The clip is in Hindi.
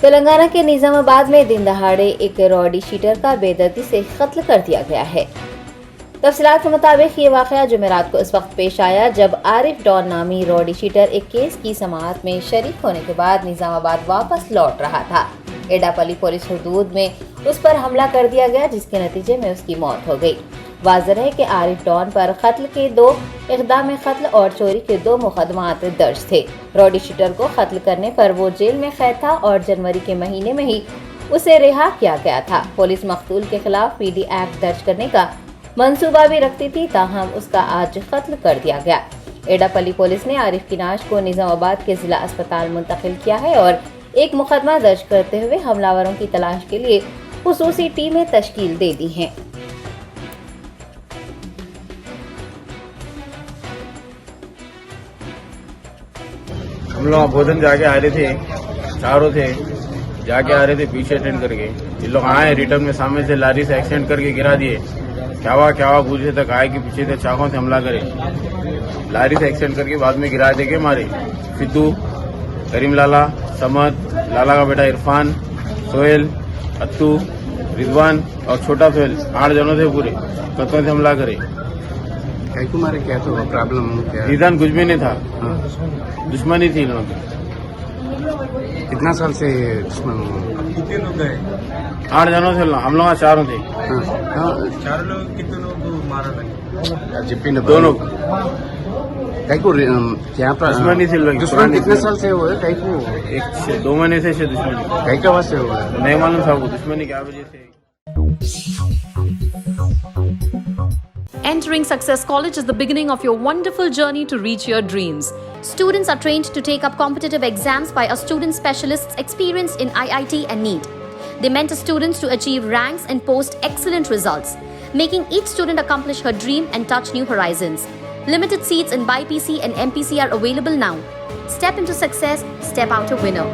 तेलंगाना के निजामाबाद में दिन दहाड़े एक रॉडी शीटर का बेदर्दी से कत्ल कर दिया गया है। तफसीलात के मुताबिक ये वाक़या जुमेरात को इस वक्त पेश आया जब आरिफ डॉन नामी रॉडी शीटर एक केस की समाअत में शरीक होने के बाद निजामाबाद वापस लौट रहा था। एडापल्ली पुलिस हुदूद में उस पर हमला कर दिया गया, जिसके नतीजे में उसकी मौत हो गई। वाज़ेह है कि आरिफ डॉन पर कत्ल के 2, इक़दाम कत्ल और चोरी के 2 मुकदमात दर्ज थे। रॉडी शीटर को कत्ल करने पर वो जेल में कैद था और जनवरी के महीने में ही उसे रिहा किया गया था। पुलिस मकतूल के खिलाफ पीडी एक्ट दर्ज करने का मंसूबा भी रखती थी, ताहम उसका आज कत्ल कर दिया गया। एडापल्ली पुलिस ने आरिफ की नाश को निजामाबाद के जिला अस्पताल मुंतकिल किया है और एक मुकदमा दर्ज करते हुए हमलावरों की तलाश के लिए खुसूसी टीमें तश्कील दे दी हैं। हम लोग भोजन जाके आ रहे थे, चारों थे जाके आ रहे थे पीछे अटेंड करके। ये लोग आए रिटर्न में सामने से लारी से एक्सीडेंट करके गिरा दिए। क्या हुआ पूछे तक आए कि पीछे से चाकों से हमला करे। लारी से एक्सीडेंट करके बाद में गिरा दे के मारे। सिद्धू, करीम लाला, समद, लाला का बेटा इरफान, सोहेल, अत्तू, रिजवान और छोटा सोहेल 8 जनों थे पूरे। कत्तों से हमला करे। मारे क्या तो प्रॉब्लम क्या? रीजन कुछ भी नहीं था, हाँ। दुश्मनी थी इन लोगों की। कितना साल से दुश्मन हो? कितने लोग गए? 8 जनों से हम लोग 4 थे। हाँ। 4 लोग, कितने लोग को मारा था? చెప్పిన दोनों कैको क्या दुश्मनी थी लोग। दुश्मन कितने साल से हुए कैको? 1 से 2 महीने से दुश्मनी। कैका वजह से हुआ? नहीं मालूम था वो दुश्मनी क्या वजह से। Entering Success College is the beginning of your wonderful journey to reach your dreams. Students are trained to take up competitive exams by our student specialists experienced in IIT and NEET. They mentor students to achieve ranks and post excellent results, making each student accomplish her dream and touch new horizons. Limited seats in BIPC and MPC are available now. Step into success, step out a winner.